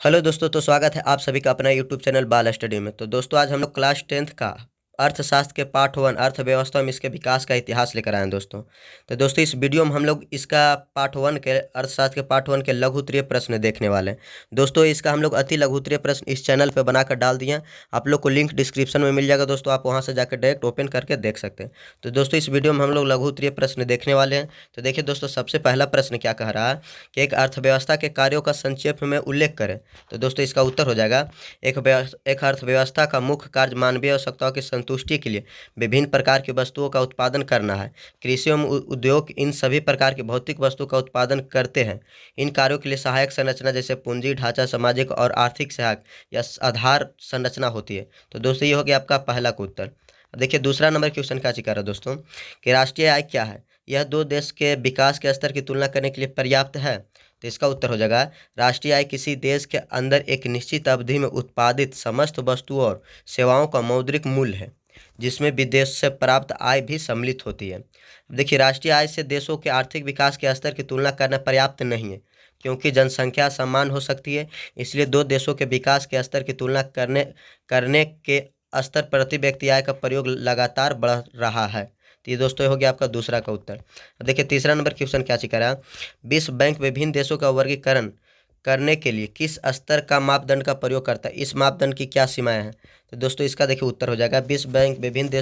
Hello दोस्तों, तो स्वागत है आप सभी का अपना यूट्यूब चैनल बाल स्टडी में। तो दोस्तों, आज हम लोग क्लास 10th का अर्थशास्त्र के पार्ट 1 अर्थव्यवस्था में इसके विकास का इतिहास लेकर आए हैं दोस्तों। तो दोस्तों, इस वीडियो में हम लोग इसका पार्ट 1 के अर्थशास्त्र के पार्ट 1 के लघु उत्तरीय प्रश्न देखने वाले हैं। दोस्तों, इसका हम लोग अति लघु उत्तरीय प्रश्न इस चैनल पर बनाकर डाल दिए हैं। आप लोग को लिंक डिस्क्रिप्शन में मिल जाएगा दोस्तों, आप वहाँ से जाकर डायरेक्ट ओपन करके देख सकते हैं। तो दोस्तों, इस वीडियो में हम लोग लघु उत्तरीय प्रश्न देखने वाले हैं। तो देखिए दोस्तों, सबसे पहला प्रश्न क्या कह रहा है कि एक अर्थव्यवस्था के कार्यों का संक्षेप में उल्लेख करें। तो दोस्तों, इसका उत्तर हो जाएगा एक अर्थव्यवस्था का मुख्य कार्य मानवीय आवश्यकताओं की संतुष्टि के लिए विभिन्न प्रकार की वस्तुओं का उत्पादन करना है। कृषि एवं उद्योग इन सभी प्रकार की भौतिक वस्तु का उत्पादन करते हैं। इन कार्यों के लिए सहायक संरचना जैसे पूंजी ढांचा, सामाजिक और आर्थिक सहायक या आधार संरचना होती है। तो दोस्तों, ये हो गया आपका पहला का उत्तर। देखिए दूसरा नंबर क्वेश्चन क्या कर रहा है दोस्तों कि राष्ट्रीय आय क्या है, यह दो देश के विकास के स्तर की तुलना करने के लिए पर्याप्त है। तो इसका उत्तर हो जाएगा राष्ट्रीय आय किसी देश के अंदर एक निश्चित अवधि में उत्पादित समस्त वस्तुओं और सेवाओं का मौद्रिक मूल्य है, जिसमें विदेश से प्राप्त आय भी सम्मिलित होती है। देखिए, राष्ट्रीय आय से देशों के आर्थिक विकास के स्तर की तुलना करना पर्याप्त नहीं है, क्योंकि जनसंख्या समान हो सकती है। इसलिए दो देशों के विकास के स्तर की तुलना करने के स्तर प्रति व्यक्ति आय का प्रयोग लगातार बढ़ रहा है। तो ये दोस्तों हो गया आपका दूसरा का उत्तर। अब देखिए तीसरा नंबर क्वेश्चन क्या कह रहा है, विश्व बैंक विभिन्न देशों का वर्गीकरण करने के लिए किस स्तर का मापदंड का प्रयोग करता है, इस मापदंड की क्या सीमाएं हैं। तो दोस्तों, इसका देखिए उत्तर हो जाएगा विश्व बैंक विभिन्न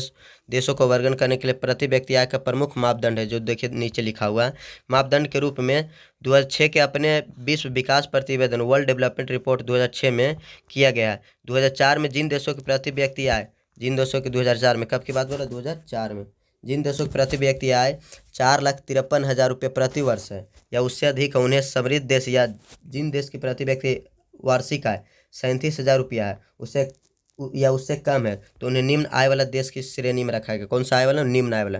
देशों को वर्गीकरण करने के लिए प्रति व्यक्ति आय का प्रमुख मापदंड है, जो देखिए नीचे लिखा हुआ है। मापदंड के रूप में 2006 के अपने विश्व विकास प्रतिवेदन वर्ल्ड डेवलपमेंट रिपोर्ट 2006 में किया गया है। 2004 में जिन देशों की प्रति व्यक्ति आय, जिन देशों की 2004 में, कब की बात बोला, 2004 में, जिन देशों की प्रति व्यक्ति आय 4,53,000 रुपये प्रति वर्ष है या उससे अधिक है, उन्हें समृद्ध देश, या जिन देश की प्रति व्यक्ति वार्षिक आय 37,000 रुपया है उससे या उससे कम है, तो उन्हें निम्न आय वाला देश की श्रेणी में रखा गया। कौन सा आय वाला? निम्न आय वाला।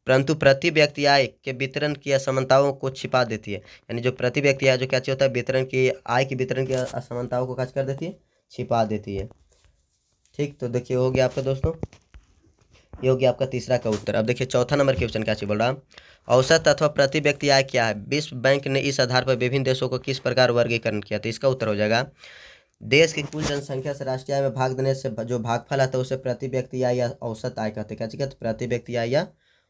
परंतु प्रति व्यक्ति आय के वितरण की असमानताओं को छिपा देती है। यानी जो प्रति व्यक्ति आय जो क्या होता है, वितरण की आय की वितरण की असमानताओं को क्या कर देती है, छिपा देती है। ठीक, तो देखिए हो गया आपका दोस्तों, ये हो गया आपका तीसरा का उत्तर। अब देखिए चौथा नंबर क्वेश्चन क्या बोल रहा है, औसत अथवा प्रति व्यक्ति आय क्या है, विश्व बैंक ने इस आधार पर विभिन्न देशों को किस प्रकार वर्गीकरण किया। तो इसका उत्तर हो जाएगा देश की कुल जनसंख्या से राष्ट्रीय आय में भाग देने से जो भागफल आता है उसे प्रति व्यक्ति आय या औसत आय कहते हैं। क्या कहते, प्रति व्यक्ति आय या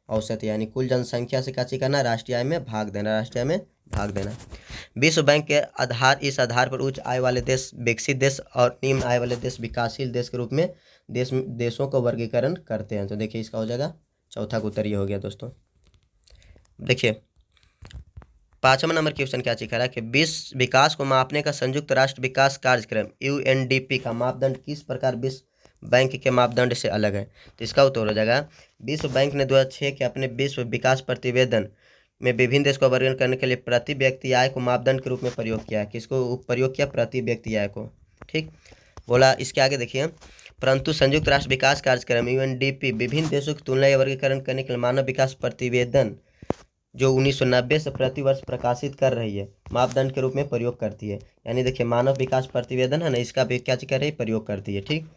औसत, यानी कुल जनसंख्या से क्या करना, राष्ट्रीय आय में भाग देना, राष्ट्रीय आय में भाग देना। विश्व बैंक के इस आधार पर उच्च आय वाले देश विकसित देश और निम्न आय वाले देश विकासशील देश के रूप में देशों का वर्गीकरण करते हैं। तो देखिए इसका हो जाएगा चौथा का उत्तर, ये हो गया दोस्तों। देखिए पांचवा नंबर क्वेश्चन क्या कह रहा है कि विश्व विकास को मापने का संयुक्त राष्ट्र विकास कार्यक्रम UNDP का मापदंड किस प्रकार विश्व बैंक के मापदंड से अलग है। तो इसका उत्तर हो जाएगा विश्व बैंक ने 2006 के अपने विश्व विकास प्रतिवेदन में विभिन्न देश को वर्गीकरण करने के लिए प्रति व्यक्ति आय को मापदंड के रूप में प्रयोग किया है। किसको प्रयोग किया? प्रति व्यक्ति आय को। ठीक बोला। इसके आगे देखिए, परंतु संयुक्त राष्ट्र विकास कार्यक्रम UNDP विभिन्न देशों की तुलना या वर्गीकरण करने के लिए मानव विकास प्रतिवेदन जो 1990 से प्रतिवर्ष प्रकाशित कर रही है, मापदंड के रूप में प्रयोग करती है। यानी देखिए मानव विकास प्रतिवेदन है ना, इसका भी क्या कर रही है, प्रयोग करती है। ठीक,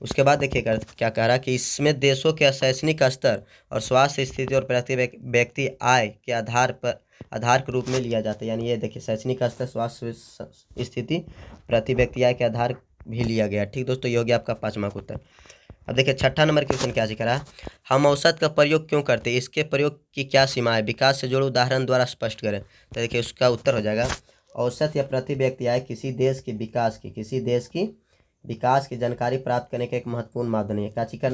उसके बाद देखिए क्या कह रहा है कि इसमें देशों के शैक्षणिक स्तर और स्वास्थ्य स्थिति और प्रति व्यक्ति आय के आधार के रूप में लिया जाता है। यानी ये देखिए शैक्षणिक स्तर, स्वास्थ्य स्थिति, प्रति व्यक्ति आय के आधार भी लिया गया। ठीक दोस्तों, ये हो गया आपका पांचवा का उत्तर। अब देखिए छठा नंबर क्वेश्चन क्या कह रहा है, हम औसत का प्रयोग क्यों करते हैं, इसके प्रयोग की क्या सीमा है, विकास से जुड़े उदाहरण द्वारा स्पष्ट करें। तो देखिए उसका उत्तर हो जाएगा औसत या प्रति व्यक्ति आय किसी देश की विकास की जानकारी प्राप्त करने का एक महत्वपूर्ण मापदंड है।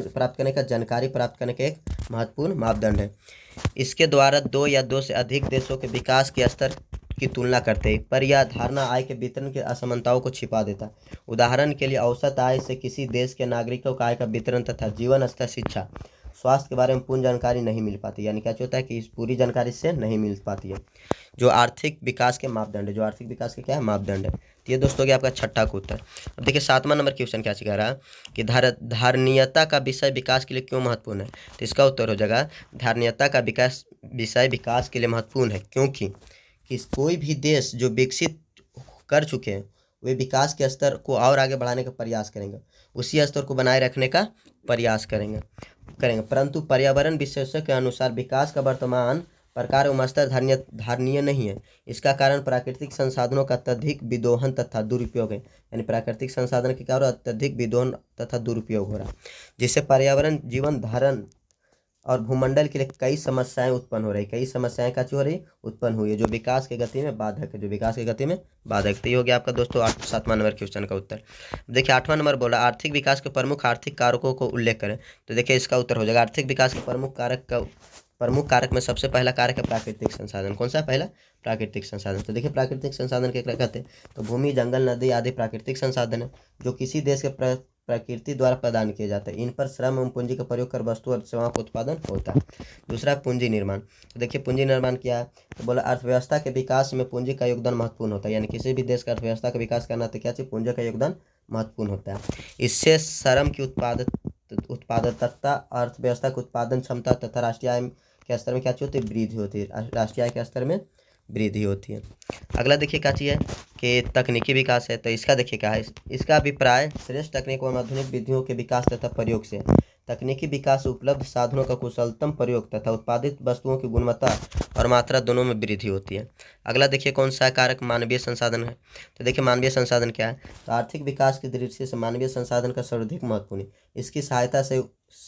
प्राप्त करने का जानकारी प्राप्त करने का एक महत्वपूर्ण मापदंड है। इसके द्वारा दो या दो से अधिक देशों के विकास के स्तर की तुलना करते हैं, पर यह धारणा आय के वितरण की असमानताओं को छिपा देता है। उदाहरण के लिए औसत आय से किसी देश के नागरिकों का आय का वितरण तथा जीवन स्तर, शिक्षा, स्वास्थ्य के बारे में पूर्ण जानकारी नहीं मिल पाती। यानी क्या होता है कि इस पूरी जानकारी से नहीं मिल पाती है जो आर्थिक विकास के मापदंड है, जो आर्थिक विकास के क्या है, मापदंड है। तो ये दोस्तों गया आपका छठा का उत्तर। अब देखिए सातवां नंबर क्वेश्चन क्या कह रहा है कि धारणीयता का विषय विकास के लिए क्यों महत्वपूर्ण है। तो इसका उत्तर हो जाएगा धारणीयता का विषय विकास के लिए महत्वपूर्ण है, क्योंकि कोई भी देश जो विकसित कर चुके हैं वे विकास के स्तर को और आगे बढ़ाने का प्रयास करेंगे, उसी स्तर को बनाए रखने का प्रयास करेंगे। परंतु पर्यावरण विशेषज्ञों के अनुसार विकास का वर्तमान प्रकार एवं स्तर धारणीय नहीं है। इसका कारण प्राकृतिक संसाधनों का अत्यधिक विदोहन तथा दुरुपयोग है। यानी प्राकृतिक संसाधन के कारण अत्यधिक विदोहन तथा दुरुपयोग हो रहा है, जिससे पर्यावरण, जीवन धारण और भूमंडल के लिए कई समस्याएं उत्पन्न हो रही। कई समस्याएं का हो रही उत्पन्न हुई है, जो विकास की गति में बाधक है, जो विकास की गति में बाधक। तो ये हो गया आपका दोस्तों 7वां नंबर क्वेश्चन का उत्तर। देखिए 8वां नंबर बोला आर्थिक विकास के प्रमुख आर्थिक कारकों को उल्लेख करें। तो देखिए इसका उत्तर हो जाएगा आर्थिक विकास के प्रमुख कारक में सबसे पहला कारक है प्राकृतिक संसाधन। कौन सा पहला? प्राकृतिक संसाधन। तो देखिए प्राकृतिक संसाधन क्या कहते हैं? तो भूमि, जंगल, नदी आदि प्राकृतिक संसाधन है जो किसी देश के प्रकृति द्वारा प्रदान किए जाते हैं। इन पर श्रम एवं पूंजी का प्रयोग कर वस्तु और सेवाओं का उत्पादन होता है। दूसरा पूंजी निर्माण। तो देखिए पूंजी निर्माण क्या है? तो बोला अर्थव्यवस्था के विकास में पूंजी का योगदान महत्वपूर्ण होता है। यानी किसी भी देश का अर्थव्यवस्था का विकास करना तो क्या चाहिए? पूंजी का योगदान महत्वपूर्ण होता है। इससे श्रम की उत्पादकता, अर्थव्यवस्था की उत्पादन क्षमता तथा राष्ट्रीय आय के स्तर में क्या होती है? वृद्धि होती है। राष्ट्रीय आय के स्तर में वृद्धि होती है। अगला देखिए क्या चीज़ है कि तकनीकी विकास है। तो इसका देखिए क्या है? इसका अभिप्राय श्रेष्ठ तकनीक एवं आधुनिक विधियों के विकास तथा प्रयोग से। तकनीकी विकास उपलब्ध साधनों का कुशलतम प्रयोग तथा उत्पादित वस्तुओं की गुणवत्ता और मात्रा दोनों में वृद्धि होती है। अगला देखिए कौन सा कारक? मानवीय संसाधन है। तो देखिए मानवीय संसाधन क्या है? तो आर्थिक विकास की दृष्टि से मानवीय संसाधन का सर्वाधिक महत्वपूर्ण है। इसकी सहायता से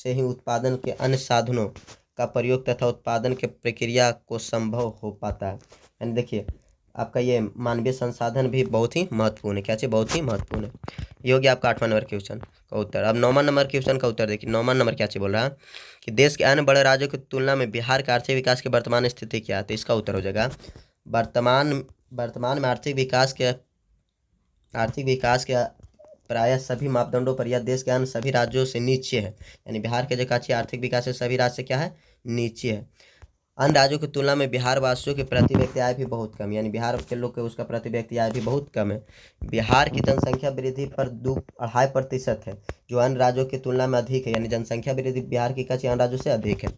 ही उत्पादन के अन्य साधनों का प्रयोग तथा उत्पादन के प्रक्रिया को संभव हो पाता है। यानी देखिए आपका ये मानवीय संसाधन भी बहुत ही महत्वपूर्ण है। क्या चाहिए? बहुत ही महत्वपूर्ण है। ये हो गया आपका 8वां नंबर क्वेश्चन का उत्तर। अब 9वां नंबर क्वेश्चन का उत्तर देखिए। 9वां नंबर क्या चाहिए बोल रहा है कि देश के अन्य बड़े राज्यों की तुलना में बिहार के आर्थिक विकास की वर्तमान स्थिति क्या है? तो इसका उत्तर हो जाएगा वर्तमान में आर्थिक विकास के प्रायः सभी मापदंडों पर यह देश के अन्य सभी राज्यों से नीचे है। यानी बिहार के जो काची आर्थिक विकास है सभी राज्य से क्या है? नीचे है। अन्य राज्यों की तुलना में बिहार वासियों की प्रति व्यक्ति आय भी बहुत कम, यानी बिहार के लोग के उसका प्रति व्यक्ति आय भी बहुत कम है। बिहार की जनसंख्या वृद्धि पर 2.5% है, जो अन्य राज्यों की तुलना में अधिक है। यानी जनसंख्या वृद्धि बिहार की काची अन्य राज्यों से अधिक है।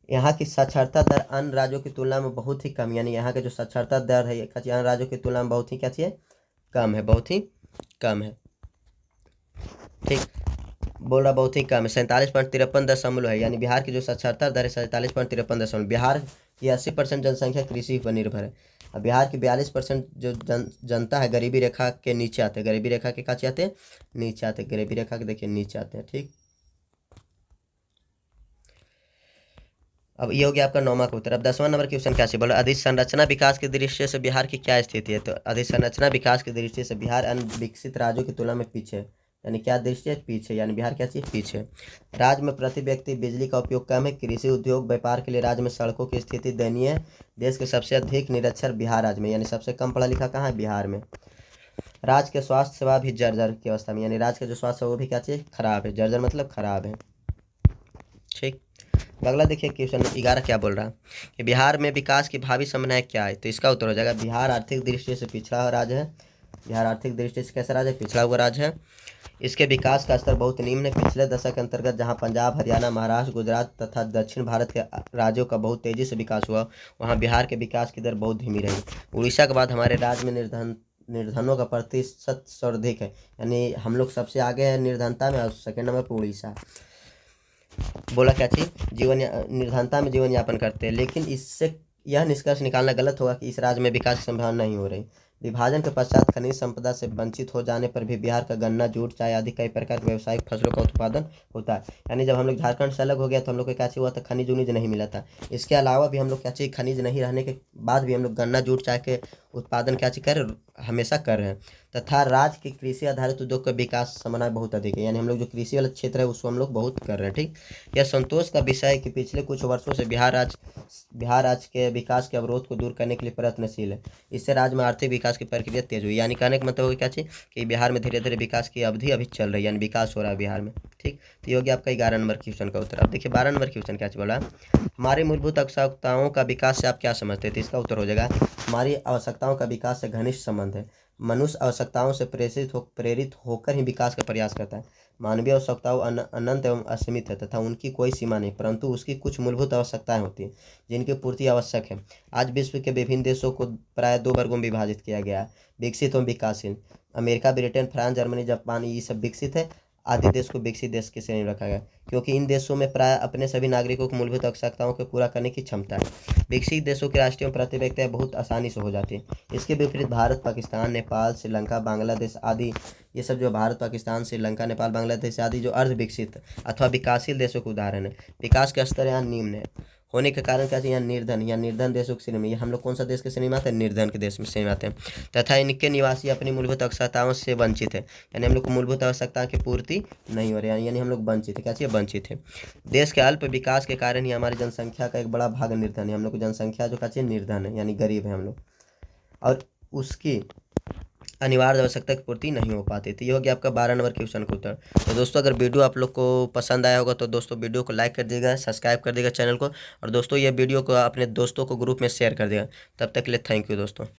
यहाँ की साक्षरता दर अन्य राज्यों की तुलना में बहुत ही कम, यानी यहाँ के जो साक्षरता दर है काची अन्य राज्यों की तुलना में बहुत ही क्या चाहिए? कम है, बहुत ही कम है। ठीक बोल रहा बहुत ही कम है, 47.53 है। यानी बिहार की जो साक्षरता दर है 47.53। बिहार की 80% जनसंख्या कृषि पर निर्भर है। अब बिहार की 42% जो जनता है गरीबी रेखा के नीचे आते हैं। गरीबी रेखा के काचे आते हैं? नीचे आते हैं। गरीबी रेखा के देखिए नीचे आते हैं। ठीक, अब ये हो गया आपका 9वां का उत्तर। अब 10वां नंबर क्वेश्चन क्या है? बोला अधिसंरचना विकास की दृष्टि से बिहार की क्या स्थिति है? तो अधिसंरचना विकास की दृष्टि से बिहार अन्य विकसित राज्यों की तुलना में पीछे है। यानी क्या दृष्टि है? पीछे। यानी बिहार क्या चीज? पीछे। राज्य में प्रति व्यक्ति बिजली का उपयोग कम है। कृषि, उद्योग, व्यापार के लिए राज्य में सड़कों की स्थिति दयनीय है। देश के सबसे अधिक निरक्षर बिहार राज्य में, यानी सबसे कम पढ़ा लिखा कहाँ है? बिहार में। राज्य के स्वास्थ्य सेवा भी जर्जर की अवस्था में, यानी राज्य का जो स्वास्थ्य सेवा वो भी क्या चीज? खराब है। जर्जर मतलब खराब है। ठीक, अगला देखिए क्वेश्चन 11 क्या बोल रहा है कि बिहार में विकास की भावी संभावनाएं क्या है? तो इसका उत्तर हो जाएगा बिहार आर्थिक दृष्टि से पिछड़ा हुआ राज्य है। बिहार आर्थिक दृष्टि से कैसा राज्य है? पिछड़ा हुआ राज्य है। इसके विकास का स्तर बहुत निम्न है। पिछले दशक के अंतर्गत जहां पंजाब, हरियाणा, महाराष्ट्र, गुजरात तथा दक्षिण भारत के राज्यों का बहुत तेजी से विकास हुआ, वहां बिहार के विकास की दर बहुत धीमी रही। उड़ीसा के बाद हमारे राज्य में निर्धनों का प्रतिशत सर्वाधिक है। यानी हम लोग सबसे आगे हैं निर्धनता में, और सेकेंड नंबर पर उड़ीसा। बोला क्या चीज? निर्धनता में जीवन यापन करते हैं। लेकिन इससे यह निष्कर्ष निकालना गलत होगा कि इस राज्य में विकास की संभावना नहीं हो रही। विभाजन के पश्चात खनिज संपदा से वंचित हो जाने पर भी बिहार का गन्ना, जूट, चाय आदि कई प्रकार के व्यावसायिक फसलों का उत्पादन होता है। यानी जब हम लोग झारखंड से अलग हो गया तो हम लोग को क्या चाहिए हुआ था? खनिज उनिज नहीं मिला था। इसके अलावा भी हम लोग क्या चाहिए? खनिज नहीं रहने के बाद भी हम लोग गन्ना, जूट, चाय के उत्पादन क्या चाहिए कर हमेशा कर रहे हैं। तथा राज्य के कृषि आधारित उद्योग का विकास संभावना बहुत अधिक है। यानी हम लोग जो कृषि वाला क्षेत्र है उसको हम लोग बहुत कर रहे हैं। ठीक, यह संतोष का विषय है कि पिछले कुछ वर्षों से बिहार राज्य के विकास के अवरोध को दूर करने के लिए प्रयत्नशील है। इससे राज्य में आर्थिक विकास की प्रक्रिया तेज हुई। यानी कहने का मतलब होगा क्या चाहिए कि बिहार में धीरे धीरे विकास की अवधि अभी चल रही है, यानी विकास हो रहा है बिहार में। ठीक, तो ये हो गया आपका 11 नंबर क्वेश्चन का उत्तर। अब देखिए 12 नंबर क्वेश्चन क्या बोला? हमारी मूलभूत आवश्यकताओं का विकास से आप क्या समझते हैं? तो इसका उत्तर हो जाएगा हमारी आवश्यकताओं का विकास से घनिष्ठ संबंध है। मनुष्य आवश्यकताओं से प्रेरित होकर ही विकास का प्रयास करता है। मानवीय आवश्यकताओं अनंत एवं असीमित है तथा उनकी कोई सीमा नहीं, परंतु उसकी कुछ मूलभूत आवश्यकताएं होती हैं जिनकी पूर्ति आवश्यक है। आज विश्व के विभिन्न देशों को प्राय 2 वर्गों में विभाजित किया गया है, विकसित एवं विकासशील। America, Britain, France, Germany, Japan ये सब विकसित है। आदि देश को विकसित देश की श्रेणी में रखा गया क्योंकि इन देशों में प्राय अपने सभी नागरिकों को मूलभूत आवश्यकताओं को पूरा करने की क्षमता है। विकसित देशों की राष्ट्रीय प्रति व्यक्ति बहुत आसानी से हो जाती है। इसके विपरीत भारत, पाकिस्तान, नेपाल, श्रीलंका, बांग्लादेश आदि, ये सब जो भारत, पाकिस्तान, श्रीलंका, नेपाल, बांग्लादेश आदि जो अर्ध विकसित अथवा विकासशील देशों के उदाहरण है, विकास के स्तर यहाँ निम्न है होने के कारण क्या चाहिए, यहाँ निर्धन देशों की श्रेणी में, ये हम लोग कौन सा देश के श्रेणी में आते हैं, निर्धन के देश में श्रेणी में आते हैं, तथा इनके निवासी अपनी मूलभूत आवश्यकताओं से वंचित है, यानी हम लोग को मूलभूत आवश्यकताओं की पूर्ति नहीं हो रही है, यानी हम लोग वंचित है, क्या चाहिए, वंचित है। देश के अल्प विकास के कारण ही हमारी जनसंख्या का एक बड़ा भाग निर्धन है, हम लोग की जनसंख्या जो क्या चाहिए, निर्धन है, यानी गरीब है हम लोग, और उसकी अनिवार्य आवश्यकता की पूर्ति नहीं हो पाती। तो ये हो गया आपका 12 नंबर क्वेश्चन का उत्तर। तो दोस्तों अगर वीडियो आप लोग को पसंद आया होगा तो दोस्तों वीडियो को लाइक कर देगा, सब्सक्राइब कर देगा चैनल को, और दोस्तों ये वीडियो को अपने दोस्तों को ग्रुप में शेयर कर देगा। तब तक के लिए थैंक यू दोस्तों।